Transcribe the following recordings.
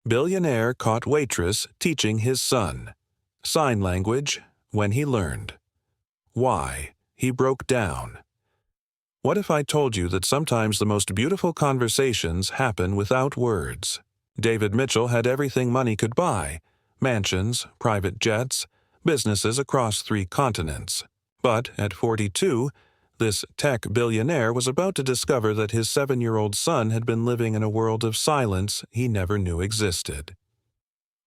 Billionaire caught Waitress teaching his son. Sign language when he learned. Why he broke down. What if I told you that sometimes the most beautiful conversations happen without words? David Mitchell had everything money could buy: mansions, private jets, businesses across 3 continents. But at 42, this tech billionaire was about to discover that his 7-year-old son had been living in a world of silence he never knew existed.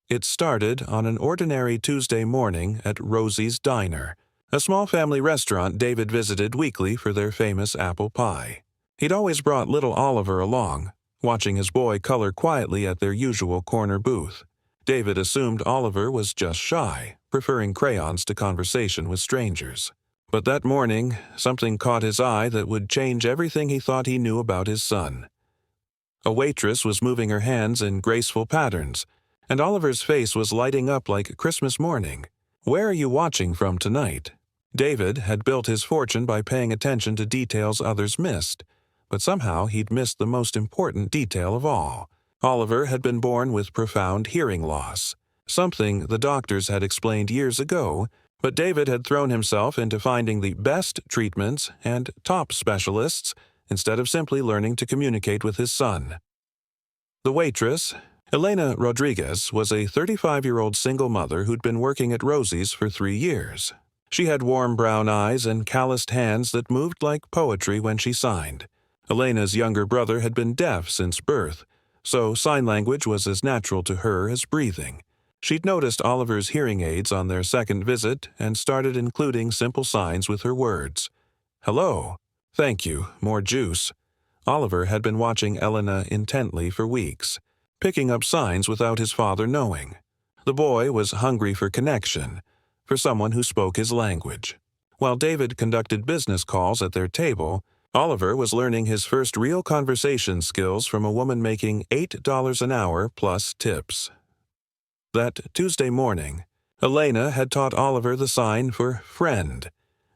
It started on an ordinary Tuesday morning at Rosie's Diner, a small family restaurant David visited weekly for their famous apple pie. He'd always brought little Oliver along, watching his boy color quietly at their usual corner booth. David assumed Oliver was just shy, preferring crayons to conversation with strangers. But that morning, something caught his eye that would change everything he thought he knew about his son. A waitress was moving her hands in graceful patterns, and Oliver's face was lighting up like Christmas morning. "Where are you watching from tonight?" David had built his fortune by paying attention to details others missed, but somehow he'd missed the most important detail of all. Oliver had been born with profound hearing loss, something the doctors had explained years ago, but David had thrown himself into finding the best treatments and top specialists instead of simply learning to communicate with his son. The waitress, Elena Rodriguez, was a 35-year-old single mother who'd been working at Rosie's for 3 years. She had warm brown eyes and calloused hands that moved like poetry when she signed. Elena's younger brother had been deaf since birth, so sign language was as natural to her as breathing. She'd noticed Oliver's hearing aids on their second visit and started including simple signs with her words. "Hello. Thank you. More juice." Oliver had been watching Elena intently for weeks, picking up signs without his father knowing. The boy was hungry for connection, for someone who spoke his language. While David conducted business calls at their table, Oliver was learning his first real conversation skills from a woman making $8 an hour plus tips. That Tuesday morning, Elena had taught Oliver the sign for friend.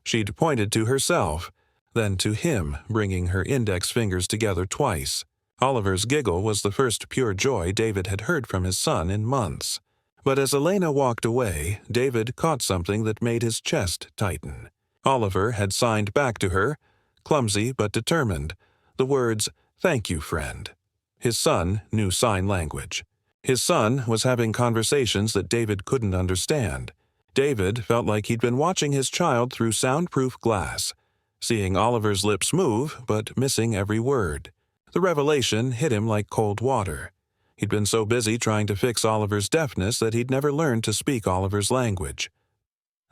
She'd pointed to herself, then to him, bringing her index fingers together twice. Oliver's giggle was the first pure joy David had heard from his son in months. But as Elena walked away, David caught something that made his chest tighten. Oliver had signed back to her, clumsy but determined, the words, "Thank you, friend." His son knew sign language. His son was having conversations that David couldn't understand. David felt like he'd been watching his child through soundproof glass, seeing Oliver's lips move but missing every word. The revelation hit him like cold water. He'd been so busy trying to fix Oliver's deafness that he'd never learned to speak Oliver's language.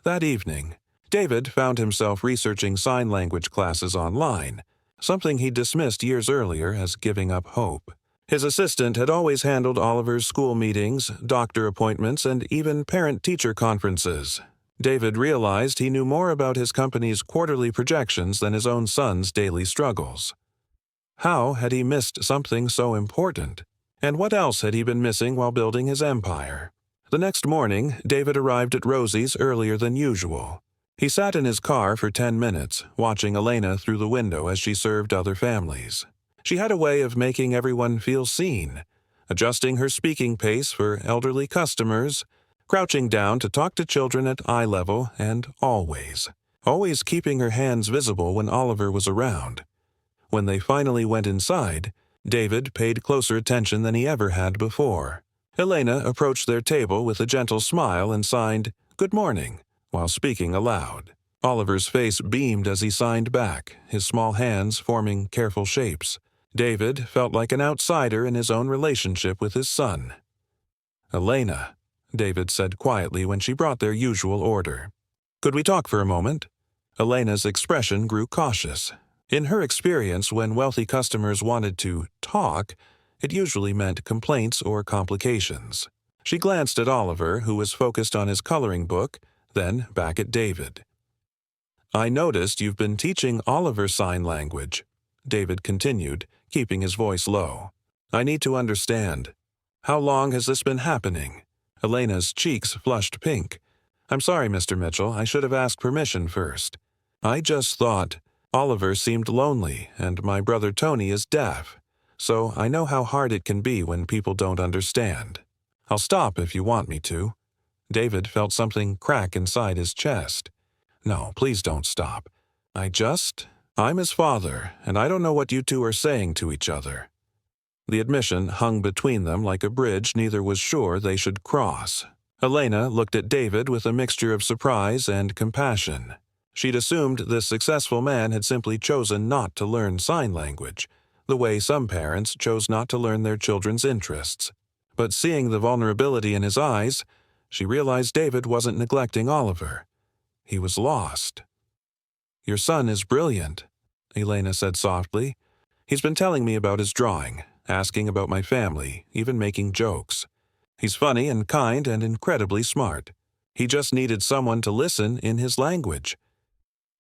That evening, David found himself researching sign language classes online, something he'd dismissed years earlier as giving up hope. His assistant had always handled Oliver's school meetings, doctor appointments, and even parent-teacher conferences. David realized he knew more about his company's quarterly projections than his own son's daily struggles. How had he missed something so important? And what else had he been missing while building his empire? The next morning, David arrived at Rosie's earlier than usual. He sat in his car for 10 minutes, watching Elena through the window as she served other families. She had a way of making everyone feel seen, adjusting her speaking pace for elderly customers, crouching down to talk to children at eye level, and always keeping her hands visible when Oliver was around. When they finally went inside, David paid closer attention than he ever had before. Elena approached their table with a gentle smile and signed, "Good morning," while speaking aloud. Oliver's face beamed as he signed back, his small hands forming careful shapes. David felt like an outsider in his own relationship with his son. "Elena," David said quietly when she brought their usual order. "Could we talk for a moment?" Elena's expression grew cautious. In her experience, when wealthy customers wanted to talk, it usually meant complaints or complications. She glanced at Oliver, who was focused on his coloring book, then back at David. "I noticed you've been teaching Oliver sign language," David continued, keeping his voice low. "I need to understand. How long has this been happening?" Elena's cheeks flushed pink. "I'm sorry, Mr. Mitchell. I should have asked permission first. I just thought Oliver seemed lonely, and my brother Tony is deaf. so I know how hard it can be when people don't understand. I'll stop if you want me to." David felt something crack inside his chest. "No, please don't stop. I'm his father, and I don't know what you two are saying to each other." The admission hung between them like a bridge neither was sure they should cross. Elena looked at David with a mixture of surprise and compassion. She'd assumed this successful man had simply chosen not to learn sign language, the way some parents chose not to learn their children's interests. But seeing the vulnerability in his eyes, she realized David wasn't neglecting Oliver. He was lost. "Your son is brilliant," Elena said softly. "He's been telling me about his drawing, asking about my family, even making jokes. He's funny and kind and incredibly smart. He just needed someone to listen in his language.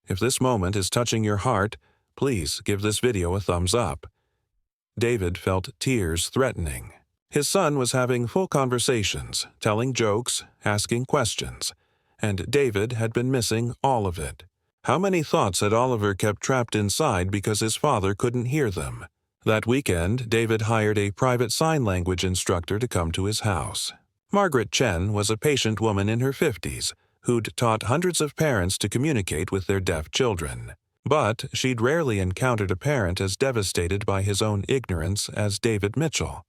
If this moment is touching your heart, please give this video a thumbs up." David felt tears threatening. His son was having full conversations, telling jokes, asking questions, and David had been missing all of it. How many thoughts had Oliver kept trapped inside because his father couldn't hear them? That weekend, David hired a private sign language instructor to come to his house. Margaret Chen was a patient woman in her 50s who'd taught hundreds of parents to communicate with their deaf children. But she'd rarely encountered a parent as devastated by his own ignorance as David Mitchell.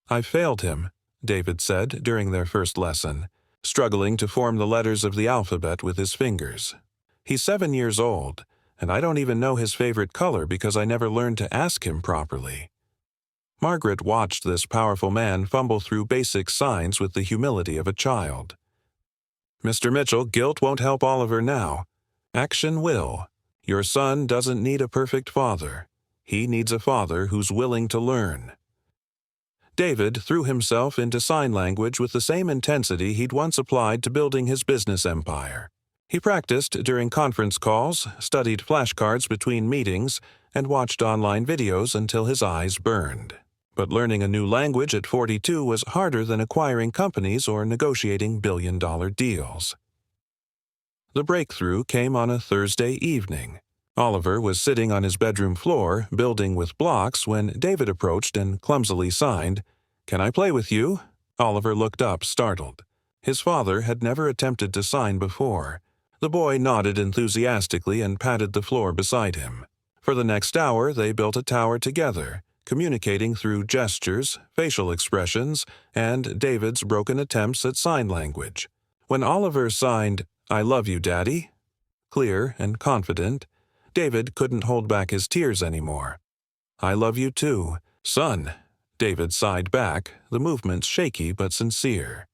"I failed him," David said during their first lesson, struggling to form the letters of the alphabet with his fingers. "He's 7 years old, and I don't even know his favorite color because I never learned to ask him properly." Margaret watched this powerful man fumble through basic signs with the humility of a child. "Mr. Mitchell, guilt won't help Oliver now. Action will. Your son doesn't need a perfect father. He needs a father who's willing to learn." David threw himself into sign language with the same intensity he'd once applied to building his business empire. He practiced during conference calls, studied flashcards between meetings, and watched online videos until his eyes burned. But learning a new language at 42 was harder than acquiring companies or negotiating billion-dollar deals. The breakthrough came on a Thursday evening. Oliver was sitting on his bedroom floor, building with blocks, when David approached and clumsily signed, "Can I play with you?" Oliver looked up, startled. His father had never attempted to sign before. The boy nodded enthusiastically and patted the floor beside him. For the next hour, they built a tower together, communicating through gestures, facial expressions, and David's broken attempts at sign language. When Oliver signed, "I love you, Daddy," clear and confident, David couldn't hold back his tears anymore. "I love you too, son," David sighed back, the movements shaky but sincere.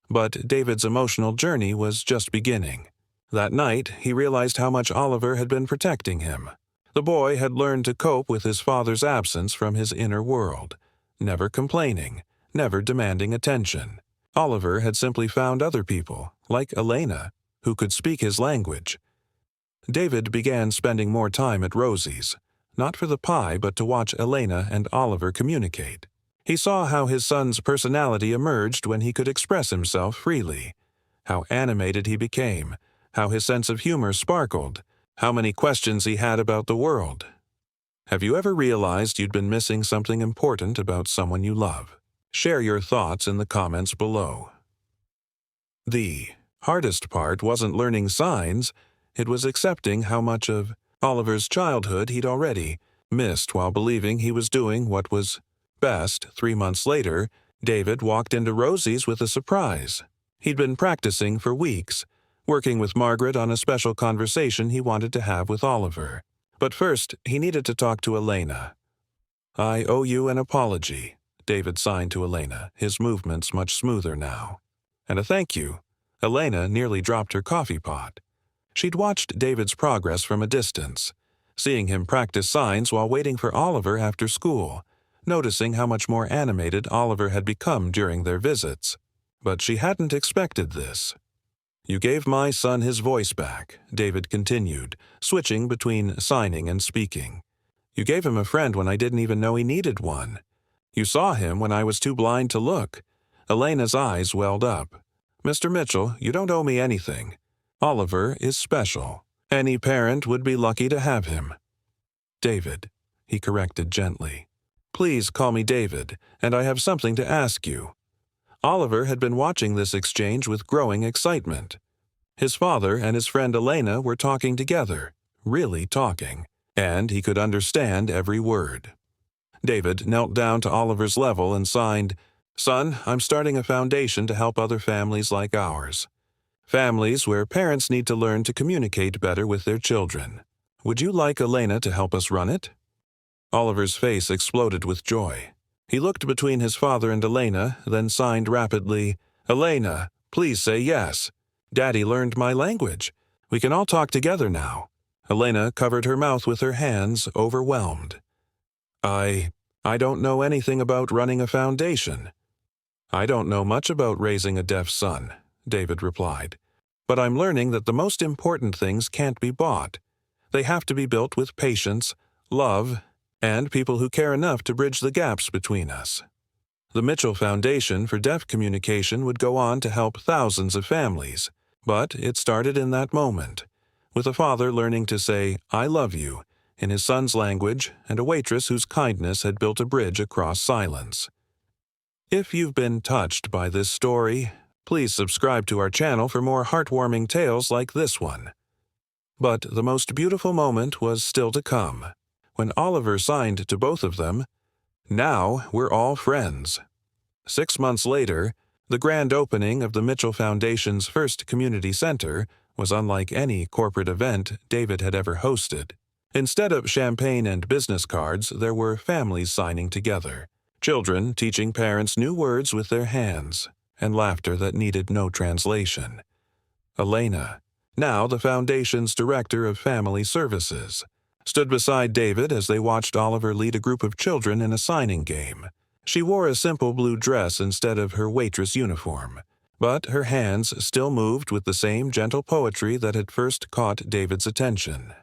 But David's emotional journey was just beginning. That night, he realized how much Oliver had been protecting him. The boy had learned to cope with his father's absence from his inner world, never complaining, never demanding attention. Oliver had simply found other people, like Elena, who could speak his language. David began spending more time at Rosie's, not for the pie but to watch Elena and Oliver communicate. He saw how his son's personality emerged when he could express himself freely, how animated he became, how his sense of humor sparkled, how many questions he had about the world. Have you ever realized you'd been missing something important about someone you love? Share your thoughts in the comments below. The hardest part wasn't learning signs, it was accepting how much of Oliver's childhood he'd already missed while believing he was doing what was best. 3 months later, David walked into Rosie's with a surprise. He'd been practicing for weeks, working with Margaret on a special conversation he wanted to have with Oliver. But first, he needed to talk to Elena. "I owe you an apology," David signed to Elena, his movements much smoother now. "And a thank you." Elena nearly dropped her coffee pot. She'd watched David's progress from a distance, seeing him practice signs while waiting for Oliver after school, noticing how much more animated Oliver had become during their visits. But she hadn't expected this. "You gave my son his voice back," David continued, switching between signing and speaking. "You gave him a friend when I didn't even know he needed one. You saw him when I was too blind to look." Elena's eyes welled up. "Mr. Mitchell, you don't owe me anything. Oliver is special. Any parent would be lucky to have him." "David," he corrected gently. please call me David, and I have something to ask you." Oliver had been watching this exchange with growing excitement. His father and his friend Elena were talking together, really talking, and he could understand every word. David knelt down to Oliver's level and signed, "Son, I'm starting a foundation to help other families like ours. Families where parents need to learn to communicate better with their children. Would you like Elena to help us run it?" Oliver's face exploded with joy. He looked between his father and Elena, then signed rapidly, "Elena, please say yes. Daddy learned my language. We can all talk together now." Elena covered her mouth with her hands, overwhelmed. I don't know anything about running a foundation." "I don't know much about raising a deaf son," David replied. "But I'm learning that the most important things can't be bought. They have to be built with patience, love, and people who care enough to bridge the gaps between us." The Mitchell Foundation for Deaf Communication would go on to help thousands of families, but it started in that moment, with a father learning to say, "I love you," in his son's language, and a waitress whose kindness had built a bridge across silence. If you've been touched by this story, please subscribe to our channel for more heartwarming tales like this one. But the most beautiful moment was still to come, when Oliver signed to both of them, "Now we're all friends." 6 months later, the grand opening of the Mitchell Foundation's first community center was unlike any corporate event David had ever hosted. Instead of champagne and business cards, there were families signing together, children teaching parents new words with their hands, and laughter that needed no translation. Elena, now the Foundation's Director of Family Services, stood beside David as they watched Oliver lead a group of children in a signing game. She wore a simple blue dress instead of her waitress uniform, but her hands still moved with the same gentle poetry that had first caught David's attention.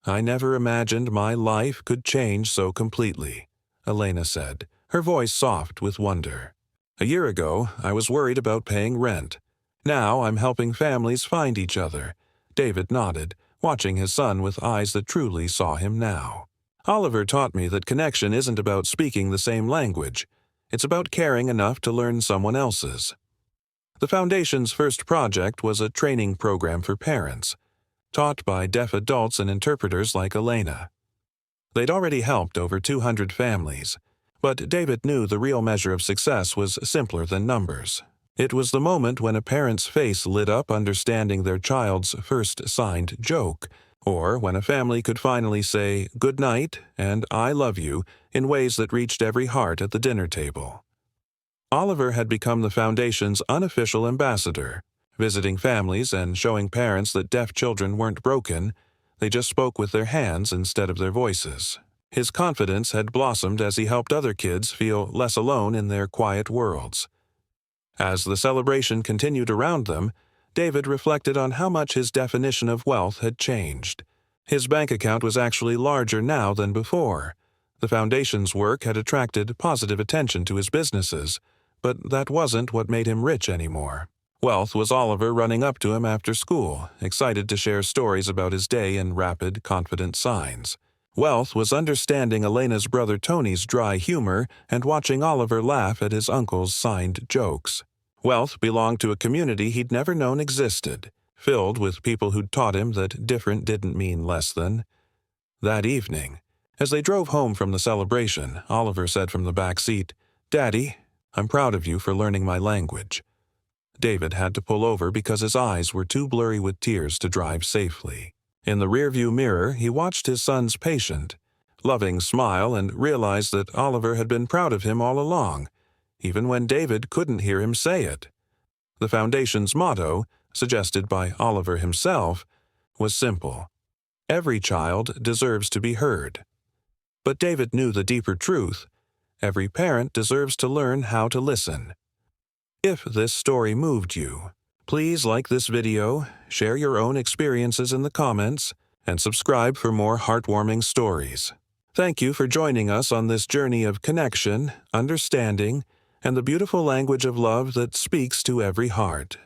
"I never imagined my life could change so completely," Elena said, her voice soft with wonder. "A year ago, I was worried about paying rent. Now I'm helping families find each other." David nodded, watching his son with eyes that truly saw him now. "Oliver taught me that connection isn't about speaking the same language. It's about caring enough to learn someone else's." The Foundation's first project was a training program for parents, taught by deaf adults and interpreters like Elena. They'd already helped over 200 families, but David knew the real measure of success was simpler than numbers. It was the moment when a parent's face lit up understanding their child's first signed joke, or when a family could finally say "good night" and "I love you" in ways that reached every heart at the dinner table. Oliver had become the Foundation's unofficial ambassador, visiting families and showing parents that deaf children weren't broken, they just spoke with their hands instead of their voices. His confidence had blossomed as he helped other kids feel less alone in their quiet worlds. As the celebration continued around them, David reflected on how much his definition of wealth had changed. His bank account was actually larger now than before. The Foundation's work had attracted positive attention to his businesses, but that wasn't what made him rich anymore. Wealth was Oliver running up to him after school, excited to share stories about his day in rapid, confident signs. Wealth was understanding Elena's brother Tony's dry humor and watching Oliver laugh at his uncle's signed jokes. Wealth belonged to a community he'd never known existed, filled with people who'd taught him that different didn't mean less than. That evening, as they drove home from the celebration, Oliver said from the back seat, "Daddy, I'm proud of you for learning my language." David had to pull over because his eyes were too blurry with tears to drive safely. In the rearview mirror, he watched his son's patient, loving smile and realized that Oliver had been proud of him all along, even when David couldn't hear him say it. The Foundation's motto, suggested by Oliver himself, was simple: every child deserves to be heard. But David knew the deeper truth: every parent deserves to learn how to listen. If this story moved you, please like this video, share your own experiences in the comments, and subscribe for more heartwarming stories. Thank you for joining us on this journey of connection, understanding, and the beautiful language of love that speaks to every heart.